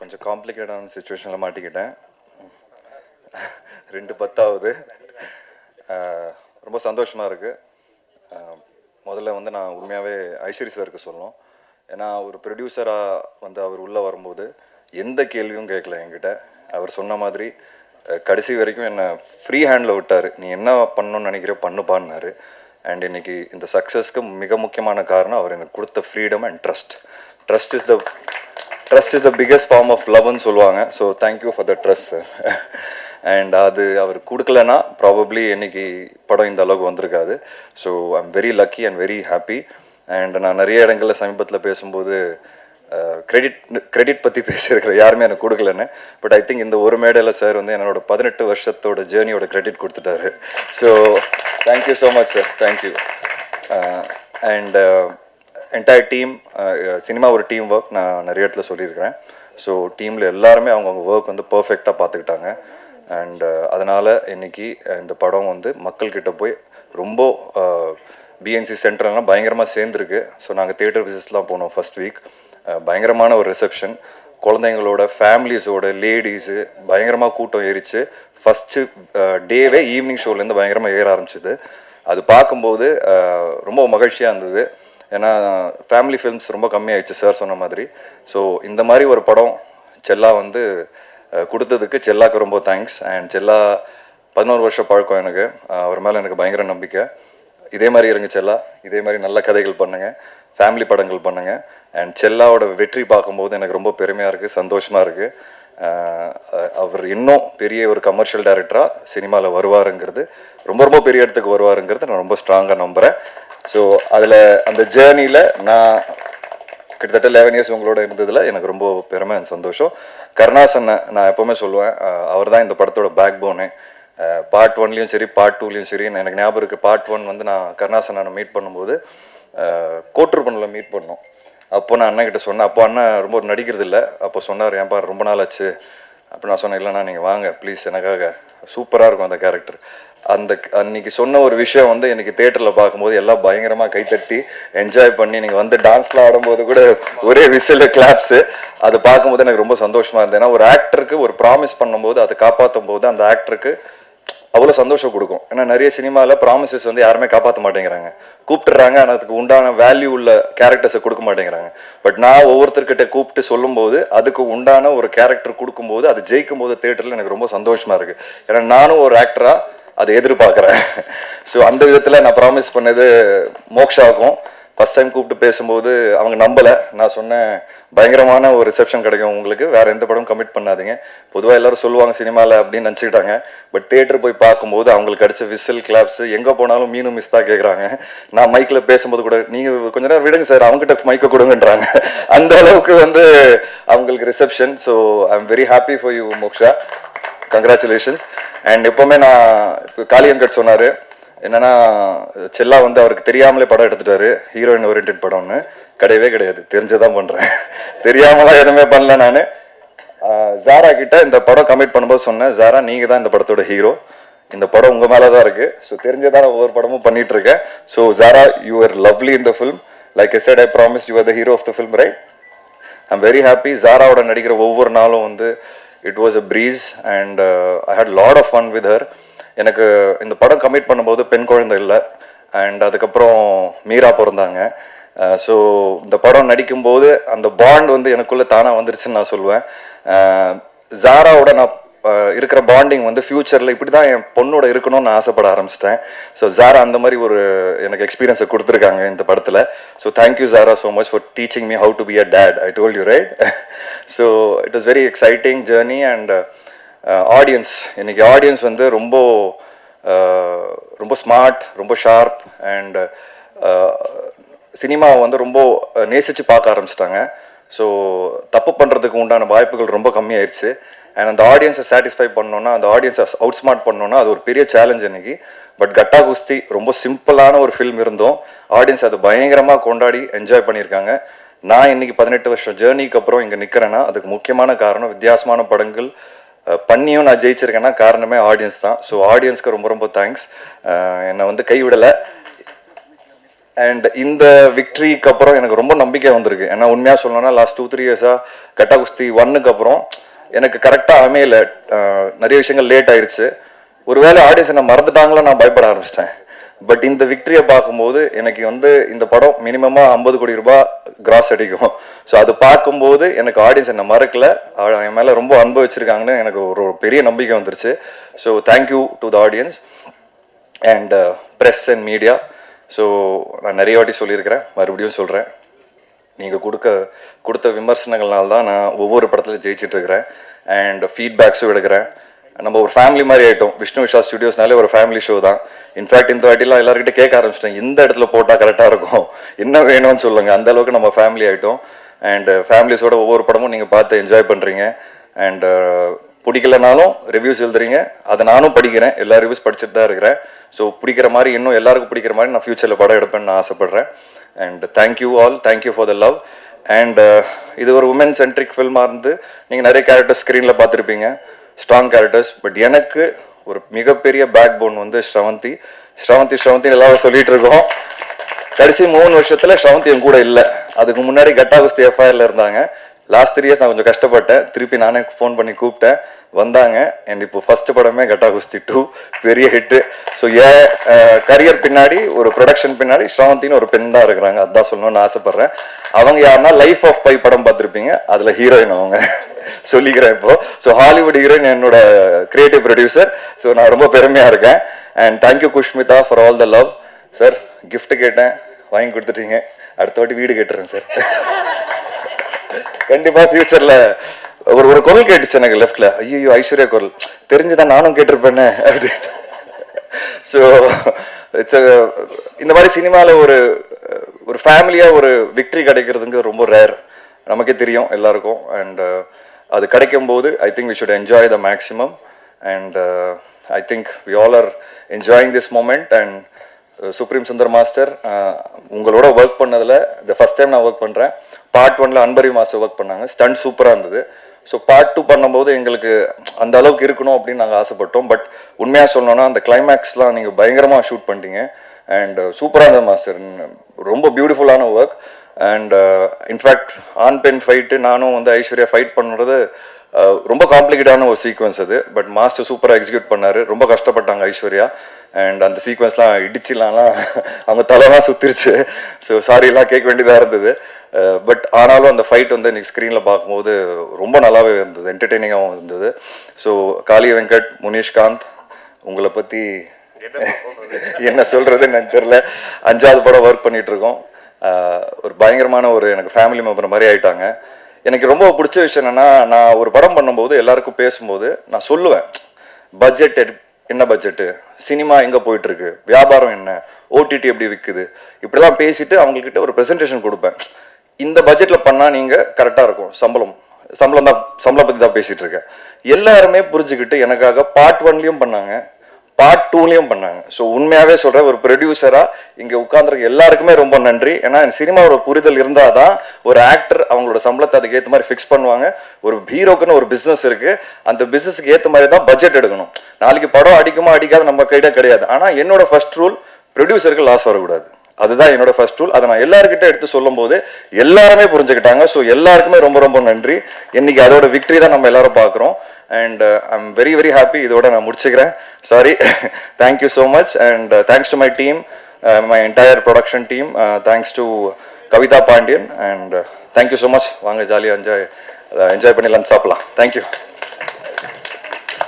கொஞ்சம் காம்ப்ளிகேட்டான சிச்சுவேஷனில் மாட்டிக்கிட்டேன். 2/10 ரொம்ப சந்தோஷமாக இருக்குது. முதல்ல வந்து நான் உண்மையாகவே ஐஸ்வரி சாருக்கு சொல்லணும். ஏன்னா ஒரு ப்ரொடியூசராக வந்து அவர் உள்ளே வரும்போது எந்த கேள்வியும் கேட்கல என்கிட்ட. அவர் சொன்ன மாதிரி கடைசி வரைக்கும் என்னை ஃப்ரீ ஹேண்டில் விட்டார். நீ என்ன பண்ணணும்னு நினைக்கிற பண்ணுப்பான்னாரு. அண்ட் இன்னைக்கு இந்த சக்ஸஸ்க்கு மிக முக்கியமான காரணம் அவர் எனக்கு கொடுத்த freedom and trust. Trust is the biggest form of லவ்னு சொல்லுவாங்க. So thank you for the trust sir. And அது அவர் கொடுக்கலன்னா ப்ராபப்ளி இன்னைக்கு படம் இந்த அளவுக்கு வந்திருக்காது. So I'm very lucky and very happy. And நான் நிறைய இடங்களில் சமீபத்தில் பேசும்போது கிரெடிட் பற்றி பேசியிருக்கிறேன், யாருமே எனக்கு கொடுக்கலன்னு. பட் ஐ திங்க் இந்த ஒரு மேடையில் சார் வந்து என்னோட 18 வருஷத்தோட ஜேர்னியோட கிரெடிட் கொடுத்துட்டாரு. So thank you so much sir, thank you. And entire team, cinema ஒரு டீம் ஒர்க், நான் நிறைய இடத்துல சொல்லியிருக்கிறேன். ஸோ டீமில் எல்லாருமே அவங்கவுங்க ஒர்க் வந்து பர்ஃபெக்டாக பார்த்துக்கிட்டாங்க. அண்ட் அதனால் இன்னைக்கு இந்த படம் வந்து மக்கள்கிட்ட போய் ரொம்ப பிஎன்சி சென்டர்லாம் பயங்கரமாக சேர்ந்துருக்கு. ஸோ நாங்கள் தியேட்டர் விசிட்ஸ்லாம் போனோம் ஃபர்ஸ்ட் வீக். பயங்கரமான ஒரு ரிசப்ஷன், குழந்தைங்களோட ஃபேமிலிஸோட லேடிஸு பயங்கரமாக கூட்டம் ஏறிச்சு. ஃபஸ்ட்டு டேவே ஈவினிங் ஷோலேருந்து பயங்கரமாக ஏற ஆரம்பிச்சிது. அது பார்க்கும்போது ரொம்ப மகிழ்ச்சியாக இருந்தது. ஏன்னா ஃபேமிலி ஃபிலிம்ஸ் ரொம்ப கம்மியாயிடுச்சு சார் சொன்ன மாதிரி. ஸோ இந்த மாதிரி ஒரு படம் செல்லா வந்து கொடுத்ததுக்கு செல்லாக்கு ரொம்ப தேங்க்ஸ். அண்ட் செல்லா 11 வருஷம் பழக்கம் எனக்கு. அவர் மேலே எனக்கு பயங்கர நம்பிக்கை. இதே மாதிரி இருங்க செல்லா, இதே மாதிரி நல்ல கதைகள் பண்ணுங்கள், ஃபேமிலி படங்கள் பண்ணுங்கள். அண்ட் செல்லாவோட வெற்றி பார்க்கும்போது எனக்கு ரொம்ப பெருமையாக இருக்குது, சந்தோஷமாக இருக்குது. அவர் இன்னும் பெரிய ஒரு கமர்ஷியல் டைரக்டராக சினிமாவில் வருவாருங்கிறது, ரொம்ப ரொம்ப பெரிய இடத்துக்கு வருவாருங்கிறது நான் ரொம்ப ஸ்ட்ராங்காக நம்புகிறேன். ஸோ அதில் அந்த ஜேர்னியில் நான் கிட்டத்தட்ட 11 இயர்ஸ் உங்களோட இருந்ததில் எனக்கு ரொம்ப பெருமை அண்ட் சந்தோஷம். கருணாசனை நான் எப்போவுமே சொல்லுவேன், அவர் தான் இந்த படத்தோட பேக் போனு. பார்ட் 1லையும் சரி பார்ட் 2லையும் சரி. எனக்கு ஞாபகம் இருக்குது, பார்ட் 1 வந்து நான் கருணாசனை மீட் பண்ணும்போது கோட்டூர்பனில் மீட் பண்ணோம். அப்போ நான் அண்ணன்கிட்ட சொன்னேன், அப்போ அண்ணன் ரொம்ப நடிக்கிறது இல்லை. அப்போ சொன்னார், ஏன்பா ரொம்ப நாள் ஆச்சு. அப்போ நான் சொன்னேன், இல்லைண்ணா நீங்கள் வாங்க ப்ளீஸ், எனக்காக சூப்பராக இருக்கும் அந்த கேரக்டர். அன்னைக்கு சொன்ன ஒரு விஷயம் வந்து எனக்கு தியேட்டரில் பார்க்கும்போது எல்லாம் பயங்கரமாக கைத்தட்டி என்ஜாய் பண்ணி, நீங்கள் வந்து டான்ஸ்லாம் ஆடும்போது கூட ஒரே விசில் கிளாப்ஸு, அது பார்க்கும்போது எனக்கு ரொம்ப சந்தோஷமாக இருந்தது. ஏன்னா ஒரு ஆக்டருக்கு ஒரு ப்ராமிஸ் பண்ணும்போது அதை காப்பாற்றும் போது அந்த ஆக்டருக்கு அவ்வளோ சந்தோஷம் கொடுக்கும். ஏன்னா நிறைய சினிமாவில் ப்ராமிசஸ் வந்து யாருமே காப்பாற்ற மாட்டேங்கிறாங்க, கூப்பிட்டுறாங்க, ஆனால் அதுக்கு உண்டான வேல்யூ உள்ள கேரக்டர்ஸை கொடுக்க மாட்டேங்கிறாங்க. பட் நான் ஒவ்வொருத்தர்கிட்ட கூப்பிட்டு சொல்லும்போது அதுக்கு உண்டான ஒரு கேரக்டர் கொடுக்கும்போது அது ஜெயிக்கும் போது தியேட்டரில் எனக்கு ரொம்ப சந்தோஷமாக இருக்குது. ஏன்னா நானும் ஒரு ஆக்டராக அதை எதிர்பார்க்குறேன். ஸோ அந்த விதத்தில் நான் ப்ராமிஸ் பண்ணது மோக்ஷாவுக்கும் ஃபஸ்ட் டைம் கூப்பிட்டு பேசும்போது அவங்க நம்பலை. நான் சொன்னேன், பயங்கரமான ஒரு ரிசப்ஷன் கிடைக்கும் உங்களுக்கு, வேறு எந்த படம் கமிட் பண்ணாதீங்க. பொதுவாக எல்லாரும் சொல்லுவாங்க சினிமாவில் அப்படின்னு நினச்சிக்கிட்டாங்க. பட் தியேட்டர் போய் பார்க்கும்போது அவங்களுக்கு கிடைச்ச விசில் கிளாப்ஸு, எங்கே போனாலும் மீனும் மிஸ் தான் கேட்குறாங்க. நான் மைக்கில் பேசும்போது கூட, நீங்கள் கொஞ்ச நேரம் விடுங்க சார், அவங்ககிட்ட மைக்கை கொடுங்கன்றாங்க. அந்த அளவுக்கு வந்து அவங்களுக்கு reception. So I am very happy for you moksha, congratulations. And எப்போவுமே நான் இப்போ காளியன்கட் சொன்னார் என்னன்னா, செல்லா வந்து அவருக்கு தெரியாமலே படம் எடுத்துட்டாரு, ஹீரோயின் ஓரியன்ட் படம்னு. கிடையவே கிடையாது, தெரிஞ்சதான் பண்ணுறேன், தெரியாமலாம் எதுவுமே பண்ணல. நான் ஜாரா கிட்ட இந்த படம் கமிட் பண்ணும்போது சொன்னேன், ஜாரா நீங்கள் தான் இந்த படத்தோட ஹீரோ, இந்த படம் உங்கள் மேலே தான் இருக்குது. ஸோ தெரிஞ்சதான் ஒவ்வொரு படமும் பண்ணிட்டு இருக்கேன். So Zara, you are lovely in the film. Like I said, I promise you are the hero of the film, right? I am very happy. ஜாராவோட நடிக்கிற ஒவ்வொரு நாளும் வந்து it was a breeze and I had lot of fun with her. எனக்கு இந்த படம் commit பண்ணும்போது பெண் குழந்தை இல்லை, அண்ட் அதுக்கப்புறம் மீரா பிறந்தாங்க. ஸோ இந்த படம் நடிக்கும்போது அந்த பாண்ட் வந்து எனக்குள்ளே தானாக வந்துருச்சுன்னு நான் சொல்லுவேன். ஜாராவோட நான் இருக்கிற பாண்டிங் வந்து ஃப்யூச்சரில் இப்படி தான் என் பொண்ணோட இருக்கணும்னு நான் ஆசைப்பட ஆரம்பிச்சிட்டேன். ஸோ ஜாரா அந்த மாதிரி ஒரு எனக்கு எக்ஸ்பீரியன்ஸை கொடுத்துருக்காங்க இந்த படத்தில். So thank you Zara so much for teaching me how to be a date. I told you right. So it was very exciting journey. And audience, இன்னைக்கு ஆடியன்ஸ் வந்து ரொம்ப ரொம்ப ஸ்மார்ட், ரொம்ப ஷார்ப் அண்ட் சினிமாவை வந்து ரொம்ப நேசித்து பார்க்க ஆரம்பிச்சிட்டாங்க. ஸோ தப்பு பண்ணுறதுக்கு உண்டான வாய்ப்புகள் ரொம்ப கம்மியாயிருச்சு. அண்ட் அந்த ஆடியன்ஸை சாட்டிஸ்ஃபை பண்ணோன்னா, அந்த ஆடியன்ஸை அவுட் ஸ்மார்ட் பண்ணோன்னா அது ஒரு பெரிய சேலஞ்ச் இன்னைக்கு. பட் கட்டா குஸ்தி ரொம்ப சிம்பிளான ஒரு ஃபில்ம் இருந்தோம், ஆடியன்ஸ் அதை பயங்கரமாக கொண்டாடி என்ஜாய் பண்ணியிருக்காங்க. நான் இன்னைக்கு 18 வருஷம் ஜேர்னிக்கு அப்புறம் இங்கே நிற்கிறேன்னா அதுக்கு முக்கியமான காரணம், வித்தியாசமான படங்கள் பண்ணியும் நான் ஜெயிச்சிருக்கேன்னா காரணமே ஆடியன்ஸ் தான். ஸோ ஆடியன்ஸ்க்கு ரொம்ப ரொம்ப தேங்க்ஸ். என்னை வந்து கைவிடலை. அண்ட் இந்த விக்ட்ரிக்கு அப்புறம் எனக்கு ரொம்ப நம்பிக்கை வந்திருக்கு. ஏன்னா உண்மையாக சொல்லணும்னா லாஸ்ட் 2-3 இயர்ஸாக கட்டா குஸ்தி 1க்கு அப்புறம் எனக்கு கரெக்டாக அமையல. நிறைய விஷயங்கள் லேட் ஆயிடுச்சு. ஒருவேளை ஆடியன்ஸ் என்ன மறந்துட்டாங்களோ நான் பயப்பட ஆரம்பிச்சிட்டேன். பட் இந்த விக்டரியை பார்க்கும்போது எனக்கு இந்த படம் மினிமமாக 50 கோடி ரூபாய் கிராஸ் அடிக்கும். ஸோ அது பார்க்கும்போது எனக்கு ஆடியன்ஸ் என்ன மறக்கல, என் மேலே ரொம்ப அன்பு வச்சிருக்காங்கன்னு எனக்கு ஒரு பெரிய நம்பிக்கை வந்துருச்சு. So thank you to the audience and press and media. So நான் நிறைய வாட்டி சொல்லியிருக்கிறேன், மறுபடியும் சொல்கிறேன், நீங்கள் கொடுத்த விமர்சனங்கள்னால தான் நான் ஒவ்வொரு படத்துலையும் ஜெயிச்சிட்ருக்கிறேன் அண்ட் ஃபீட்பேக்ஸும் எடுக்கிறேன். நம்ம ஒரு ஃபேமிலி மாதிரி ஆகிட்டோம். விஷ்ணு விஷால் ஸ்டுடியோஸ்னாலே ஒரு ஃபேமிலி ஷோ தான். இன்ஃபேக்ட் இந்த வாட்டிலாம் எல்லாருக்கிட்ட கேட்க ஆரம்பிச்சிட்டேன், இந்த இடத்துல போட்டால் கரெக்டாக இருக்கும், என்ன வேணும்னு சொல்லுங்கள். அந்த அளவுக்கு நம்ம ஃபேமிலி ஆகிட்டோம். அண்ட் ஃபேமிலிஸோட ஒவ்வொரு படமும் நீங்கள் பார்த்து என்ஜாய் பண்ணுறீங்க. அண்ட் பிடிக்கலனாலும் ரிவ்யூஸ் எழுதுறீங்க, அதை நானும் படிக்கிறேன், எல்லா ரிவ்யூஸ் படிச்சுட்டு தான் இருக்கிறேன். ஸோ பிடிக்கிற மாதிரி இன்னும் எல்லாருக்கும் பிடிக்கிற மாதிரி நான் ஃப்யூச்சரில் படம் எடுப்பேன்னு நான் ஆசைப்பட்றேன். And thank you all, thank you for the love. And இது ஒரு உமன் சென்ட்ரிக் ஃபில்மாக இருந்து நீங்கள் நிறைய கேரக்டர்ஸ் ஸ்க்ரீனில் பார்த்துருப்பீங்க, ஸ்ட்ராங் கேரக்டர்ஸ். பட் எனக்கு ஒரு மிகப்பெரிய பேக் போன் வந்து ஸ்ரவந்தி எல்லாரும் சொல்லிட்டு இருக்கோம். கடைசி 3 வருஷத்துல ஸ்ரவந்தி என் கூட இல்லை. அதுக்கு முன்னாடி கட்டா குஸ்தி எஃப்ஐஆர்ல இருந்தாங்க. லாஸ்ட் 3 இயர்ஸ் நான் கொஞ்சம் கஷ்டப்பட்டேன். திருப்பி நானே ஃபோன் பண்ணி கூப்பிட்டேன், வந்தாங்க. அண்ட் இப்போ ஃபர்ஸ்ட் படமே கட்டா குஸ்தி 2 பெரிய ஹிட்டு. ஸோ என் கரியர் பின்னாடி, ஒரு ப்ரொடக்ஷன் பின்னாடி ஸ்ரவந்தின்னு ஒரு பெண் தான் இருக்கிறாங்க. அதான் சொல்லணும்னு ஆசைப்படுறேன். அவங்க யாருன்னா லைஃப் ஆஃப் பை படம் பார்த்துருப்பீங்க, அதுல ஹீரோயின் அவங்க சொல்லிக்கிறேன் இப்போ. ஸோ ஹாலிவுட் ஹீரோயின் என்னோட கிரியேட்டிவ் ப்ரொடியூசர். ஸோ நான் ரொம்ப பெருமையா இருக்கேன். And thank you Kushmita for all the love. Sir gift கேட்டேன், வாங்கி கொடுத்துட்டீங்க. அடுத்த வாட்டி வீடு கேட்டுறேன் சார். கண்டிப்பா ஃபியூச்சர்ல ஒரு குரல் கேட்டுச்சு எனக்கு லெஃப்ட்ல, ஐயோ ஐஸ்வர்யா குரல் தெரிஞ்சுதான் நானும் கேட்டிருப்பேன்னு அப்படி. ஸோ இட்ஸ் இந்த மாதிரி சினிமாவில் ஒரு ஃபேமிலியாக ஒரு விக்ட்ரி கிடைக்கிறதுங்க ரொம்ப ரேர், நமக்கே தெரியும் எல்லாருக்கும். அண்ட் அது கிடைக்கும் போது I think we should enjoy the maximum. And I think we all are enjoying this moment. And supreme Sundar master உங்களோட ஒர்க் பண்ணதில் இந்த ஃபர்ஸ்ட் டைம் நான் ஒர்க் பண்ணுறேன். பார்ட் 1ல அன்பரி மாஸ்டர் ஒர்க் பண்ணாங்க, ஸ்டண்ட் சூப்பராக இருந்தது. ஸோ பார்ட் 2 பண்ணும்போது எங்களுக்கு அந்த அளவுக்கு இருக்கணும் அப்படின்னு நாங்கள் ஆசைப்பட்டோம். பட் உண்மையாக சொல்லணும்னா அந்த கிளைமேக்ஸ்லாம் நீங்கள் பயங்கரமாக ஷூட் பண்ணிட்டீங்க. அண்ட் சூப்பராக இருந்தது மாஸ்டர், ரொம்ப பியூட்டிஃபுல்லான ஒர்க். அண்ட் இன்ஃபேக்ட் ஆன் பென் ஃபைட்டு நானும் வந்து ஐஸ்வர்யா ஃபைட் பண்ணுறது ரொம்ப காம்ப்ளிகேட்டான ஒரு சீக்வன்ஸ் அது. பட் மாஸ்டர் சூப்பராக எக்ஸிக்யூட் பண்ணார். ரொம்ப கஷ்டப்பட்டாங்க ஐஸ்வர்யா. அண்ட் அந்த சீக்வன்ஸ்லாம் இடிச்சிடலாம்லாம் அவங்க தலைலாம் சுத்திருச்சு. ஸோ சாரிலாம் கேட்க வேண்டியதாக இருந்தது. பட் ஆனாலும் அந்த ஃபைட் வந்து இன்னைக்கு ஸ்க்ரீனில் பார்க்கும்போது ரொம்ப நல்லாவே இருந்தது, என்டர்டெய்னிங்காகவும் இருந்தது. ஸோ காளி வெங்கட், முனிஷ்காந்த், உங்களை பற்றி என்ன சொல்கிறதுன்னு எனக்கு தெரில. 5வது படம் ஒர்க் பண்ணிட்டு இருக்கோம். ஒரு பயங்கரமான எனக்கு ஃபேமிலி மெம்பர் மாதிரி ஆயிட்டாங்க. எனக்கு ரொம்ப பிடிச்ச விஷயம் என்னன்னா, நான் ஒரு படம் பண்ணும்போது எல்லாருக்கும் பேசும்போது நான் சொல்லுவேன், பட்ஜெட் என்ன பட்ஜெட்டு, சினிமா எங்கே போயிட்டு இருக்கு, வியாபாரம் என்ன, ஓடிடி எப்படி விற்குது, இப்படிலாம் பேசிட்டு அவங்கக்கிட்ட ஒரு ப்ரெசன்டேஷன் கொடுப்பேன். இந்த பட்ஜெட்டில் பண்ணால் நீங்கள் கரெக்டாக இருக்கும், சம்பளம் பற்றி தான் பேசிகிட்டு இருக்கேன். எல்லாருமே புரிஞ்சுக்கிட்டு எனக்காக பார்ட் 1லையும் பண்ணாங்க, பார்ட் 2லையும் பண்ணாங்க. ஸோ உண்மையாகவே சொல்கிறேன், ஒரு ப்ரொடியூசராக இங்கே உட்காந்துருக்க எல்லாருக்குமே ரொம்ப நன்றி. ஏன்னா சினிமாவோட புரிதல் இருந்தால் தான் ஒரு ஆக்டர் அவங்களோட சம்பளத்தை அதுக்கு ஏற்ற மாதிரி ஃபிக்ஸ் பண்ணுவாங்க. ஒரு ஹீரோக்குன்னு ஒரு பிஸ்னஸ் இருக்குது, அந்த பிஸ்னஸுக்கு ஏற்ற மாதிரி தான் பட்ஜெட் எடுக்கணும். நாளைக்கு படம் அடிக்குமா அடிக்காத நம்ம கையில கிடையாது. ஆனால் என்னோட ஃபர்ஸ்ட் ரூல், ப்ரொடியூசருக்கு லாஸ் வரக்கூடாது. அதுதான் என்னோட ஃபர்ஸ்ட் ரூல். அதை நான் எல்லாருக்கிட்ட எடுத்து சொல்லும் போது எல்லாருமே புரிஞ்சுக்கிட்டாங்க. ஸோ எல்லாருக்குமே ரொம்ப ரொம்ப நன்றி. இன்னைக்கு அதோட விக்டரி தான் நம்ம எல்லாரும் பார்க்குறோம். And I'm very very happy. இதோட நான் முடிச்சுக்கிறேன். Sorry, thank you so much. And thanks to my team, my entire production team. Thanks to Kavitha Pandian. And thank you so much. வாங்க ஜாலியாக என்ஜாய் பண்ணி லஞ்ச் சாப்பிடலாம். தேங்க்யூ.